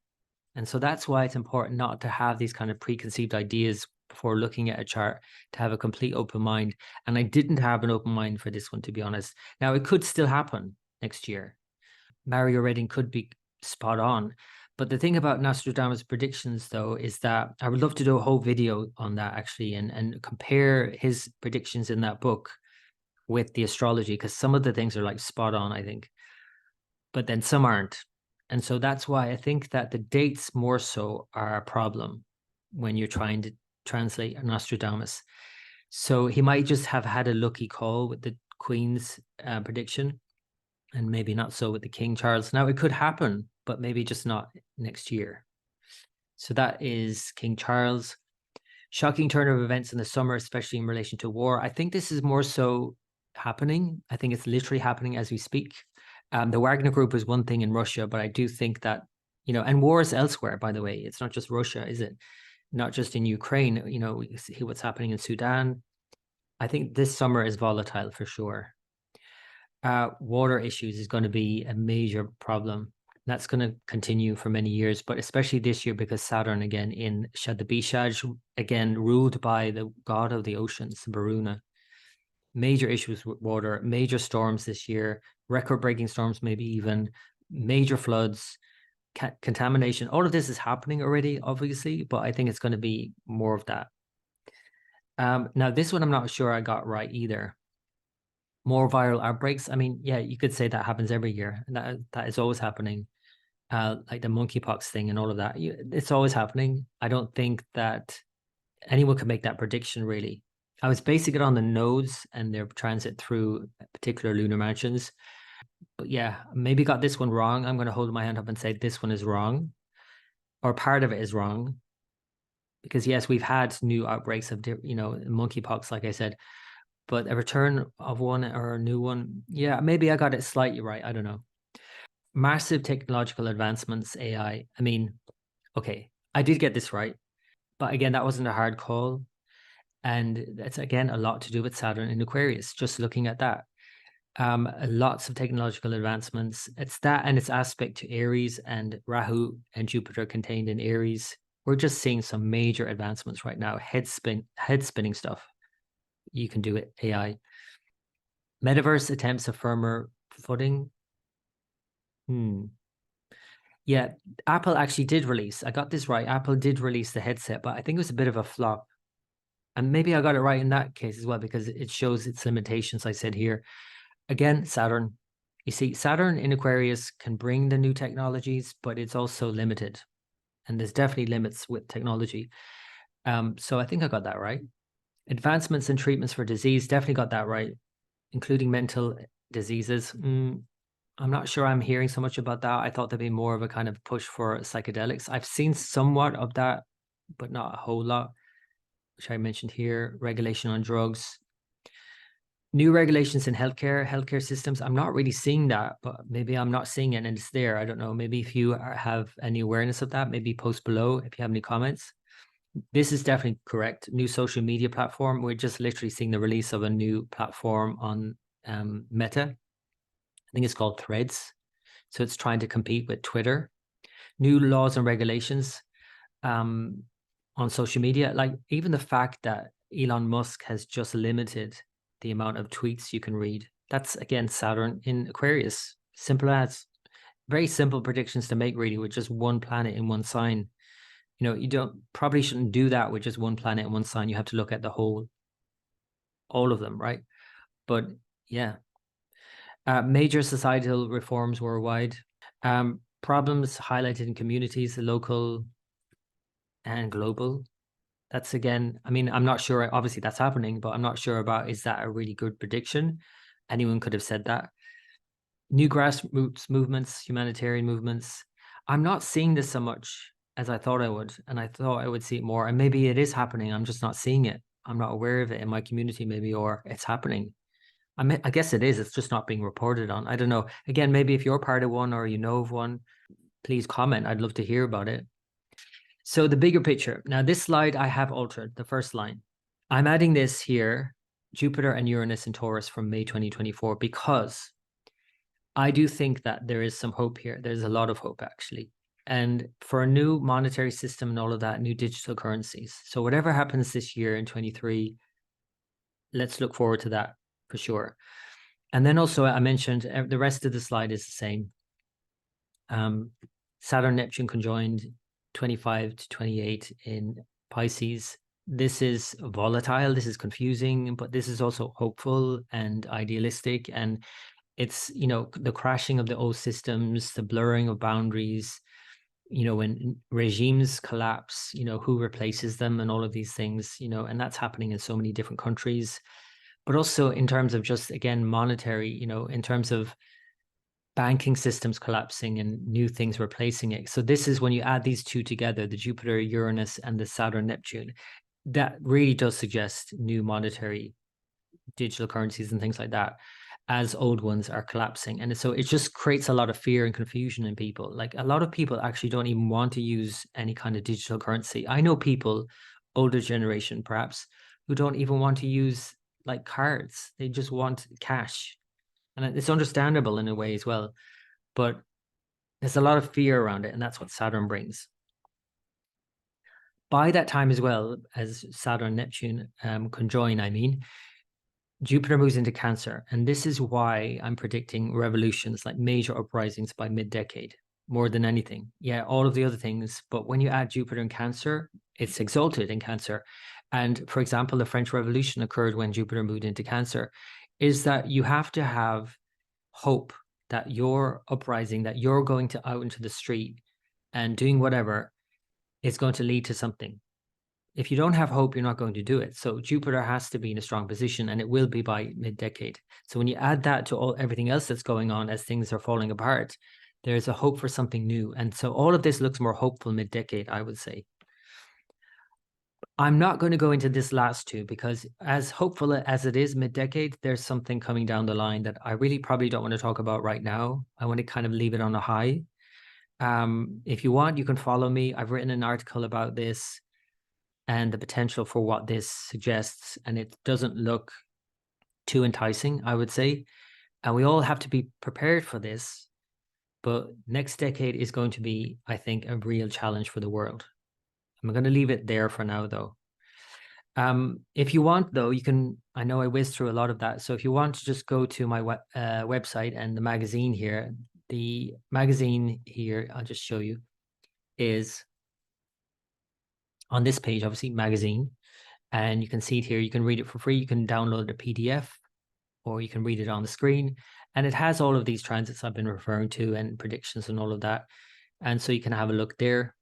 And so that's why it's important not to have these kind of preconceived ideas before looking at a chart, to have a complete open mind. And I didn't have an open mind for this one, to be honest. Now, it could still happen next year. Mario Redding could be spot on. But the thing about Nostradamus predictions, though, is that I would love to do a whole video on that, actually, and compare his predictions in that book with the astrology, because some of the things are like spot on, I think, but then some aren't. And so that's why I think that the dates more so are a problem when you're trying to translate Nostradamus. So he might just have had a lucky call with the Queen's prediction, and maybe not so with the King Charles. Now, it could happen, but maybe just not next year. So that is King Charles. Shocking turn of events in the summer, especially in relation to war. I think this is more so happening. I think it's literally happening as we speak. The Wagner Group is one thing in Russia, but I do think that, and wars elsewhere, by the way. It's not just Russia, is it? Not just in Ukraine. We see what's happening in Sudan. I think this summer is volatile for sure. Water issues is going to be a major problem. That's going to continue for many years, but especially this year, because Saturn, again in Shadabishaj, again ruled by the god of the oceans, Varuna. Major issues with water, major storms this year, record-breaking storms, maybe even major floods, contamination. All of this is happening already, obviously, but I think it's going to be more of that. Now, this one I'm not sure I got right either. More viral outbreaks. I mean, yeah, you could say that happens every year, and that is always happening. Like the monkeypox thing and all of that. It's always happening. I don't think that anyone can make that prediction, really. I was basing it on the nodes and their transit through particular lunar mansions. But yeah, maybe got this one wrong. I'm going to hold my hand up and say this one is wrong, or part of it is wrong. Because yes, we've had new outbreaks of, monkeypox, like I said, but a return of one or a new one, yeah, maybe I got it slightly right. I don't know. Massive technological advancements, AI. I mean, okay, I did get this right, but again, that wasn't a hard call. And that's again a lot to do with Saturn in Aquarius, just looking at that. Lots of technological advancements. It's that and its aspect to Aries and Rahu and Jupiter contained in Aries. We're just seeing some major advancements right now. Head spinning stuff. You can do it, AI. Metaverse attempts a firmer footing. Yeah, Apple actually did release. I got this right. Apple did release the headset, but I think it was a bit of a flop. And maybe I got it right in that case as well, because it shows its limitations. I said here again, Saturn. You see, Saturn in Aquarius can bring the new technologies, but it's also limited. And there's definitely limits with technology. So I think I got that right. Advancements in treatments for disease, definitely got that right, including mental diseases. I'm not sure I'm hearing so much about that. I thought there'd be more of a kind of push for psychedelics. I've seen somewhat of that, but not a whole lot, which I mentioned here. Regulation on drugs. New regulations in healthcare systems. I'm not really seeing that, but maybe I'm not seeing it and it's there. I don't know. Maybe if you have any awareness of that, maybe post below if you have any comments. This is definitely correct. New social media platform. We're just literally seeing the release of a new platform on Meta. I think it's called Threads. So it's trying to compete with Twitter. New laws and regulations on social media. Like even the fact that Elon Musk has just limited the amount of tweets you can read. That's again Saturn in Aquarius. Simple as very simple predictions to make really with just one planet in one sign. You probably shouldn't do that with just one planet in one sign. You have to look at the whole, all of them, right? But yeah, major societal reforms worldwide. Problems highlighted in communities, local and global. That's again, I mean, I'm not sure, obviously that's happening, but I'm not sure about, is that a really good prediction? Anyone could have said that. New grassroots movements, humanitarian movements. I'm not seeing this so much as I thought I would, and I thought I would see it more. And maybe it is happening. I'm just not seeing it. I'm not aware of it in my community, maybe, or it's happening. I guess it is. It's just not being reported on. I don't know. Again, maybe if you're part of one or you know of one, please comment. I'd love to hear about it. So the bigger picture. Now, this slide I have altered, the first line. I'm adding this here, Jupiter and Uranus in Taurus from May 2024, because I do think that there is some hope here. There's a lot of hope, actually. And for a new monetary system and all of that, new digital currencies. So whatever happens this year in 23, let's look forward to that for sure. And then also I mentioned the rest of the slide is the same. Saturn, Neptune conjoined 25 to 28 in Pisces. This is volatile, this is confusing, but this is also hopeful and idealistic. And it's, the crashing of the old systems, the blurring of boundaries, when regimes collapse, who replaces them and all of these things, and that's happening in so many different countries. But also in terms of just, again, monetary, in terms of banking systems collapsing and new things replacing it. So this is when you add these two together, the Jupiter, Uranus, and the Saturn, Neptune, that really does suggest new monetary digital currencies and things like that as old ones are collapsing. And so it just creates a lot of fear and confusion in people. Like a lot of people actually don't even want to use any kind of digital currency. I know people, older generation perhaps, who don't even want to use like cards. They just want cash. And it's understandable in a way as well. But there's a lot of fear around it, and that's what Saturn brings. By that time as well, as Saturn and Neptune conjoin, Jupiter moves into Cancer, and this is why I'm predicting revolutions, like major uprisings by mid-decade, more than anything. Yeah, all of the other things, but when you add Jupiter in Cancer, it's exalted in Cancer. And for example, the French Revolution occurred when Jupiter moved into Cancer, is that you have to have hope that your uprising, that you're going to out into the street and doing whatever is going to lead to something. If you don't have hope, you're not going to do it. So Jupiter has to be in a strong position, and it will be by mid-decade. So when you add that to everything else that's going on as things are falling apart, there's a hope for something new. And so all of this looks more hopeful mid-decade, I would say. I'm not going to go into this last two because as hopeful as it is mid-decade, there's something coming down the line that I really probably don't want to talk about right now. I want to kind of leave it on a high. If you want, you can follow me. I've written an article about this and the potential for what this suggests, and it doesn't look too enticing, I would say. And we all have to be prepared for this. But next decade is going to be, I think, a real challenge for the world. I'm going to leave it there for now, though. If you want, though, you can, I know I whizzed through a lot of that. So if you want to just go to my website and the magazine here, the magazine here, I'll just show you, is on this page, obviously, magazine. And you can see it here. You can read it for free. You can download the PDF or you can read it on the screen. And it has all of these transits I've been referring to and predictions and all of that. And so you can have a look there.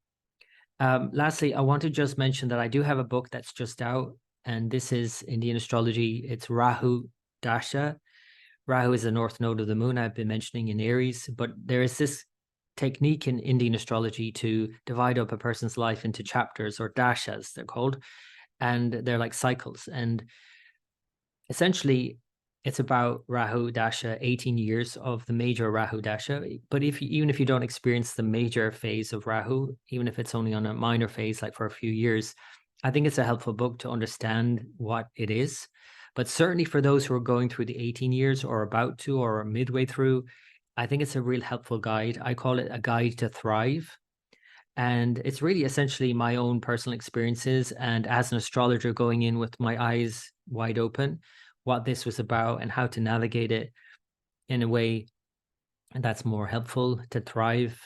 Lastly, I want to just mention that I do have a book that's just out, and this is Indian astrology. It's Rahu Dasha. Rahu is the north node of the moon I've been mentioning in Aries, but there is this technique in Indian astrology to divide up a person's life into chapters, or dashas, they're called, and they're like cycles. And essentially, it's about Rahu Dasha, 18 years of the major Rahu Dasha. But even if you don't experience the major phase of Rahu, even if it's only on a minor phase, like for a few years, I think it's a helpful book to understand what it is. But certainly for those who are going through the 18 years or about to or midway through, I think it's a real helpful guide. I call it a guide to thrive. And it's really essentially my own personal experiences. And as an astrologer going in with my eyes wide open, what this was about and how to navigate it in a way that's more helpful to thrive.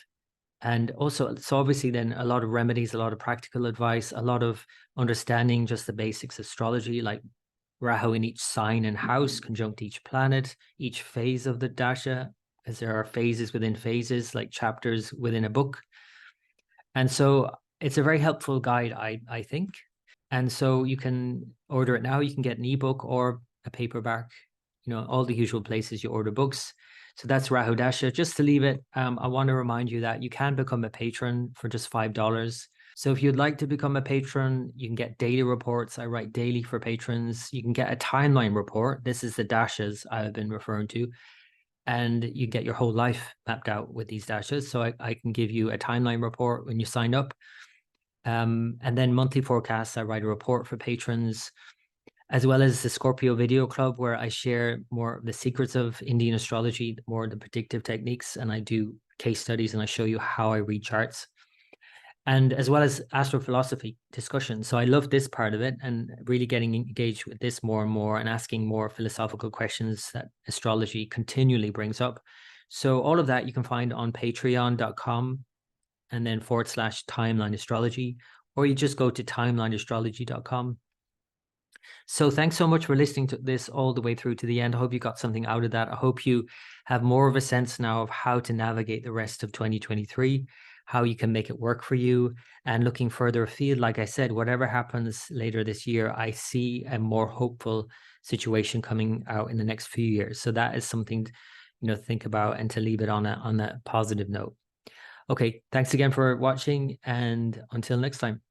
And also, so obviously then a lot of remedies, a lot of practical advice, a lot of understanding just the basics of astrology, like Rahu in each sign and house, conjunct each planet, each phase of the dasha, because there are phases within phases, like chapters within a book. And so it's a very helpful guide, I think. And so you can order it now. You can get an ebook or a paperback, all the usual places you order books. So that's Rahu Dasha. Just to leave it, I want to remind you that you can become a patron for just $5. So if you'd like to become a patron, you can get daily reports. I write daily for patrons. You can get a timeline report. This is the dashas I've been referring to. And you get your whole life mapped out with these dashas. So I can give you a timeline report when you sign up. And then monthly forecasts, I write a report for patrons, as well as the Scorpio Video Club, where I share more of the secrets of Indian astrology, more of the predictive techniques, and I do case studies and I show you how I read charts. And as well as astrophilosophy discussion. So I love this part of it and really getting engaged with this more and more and asking more philosophical questions that astrology continually brings up. So all of that you can find on patreon.com and then /timeline astrology, or you just go to timelineastrology.com. So thanks so much for listening to this all the way through to the end. I hope you got something out of that. I hope you have more of a sense now of how to navigate the rest of 2023, how you can make it work for you. And looking further afield, like I said, whatever happens later this year, I see a more hopeful situation coming out in the next few years. So that is something to think about and to leave it on a positive note. Okay, thanks again for watching, and until next time.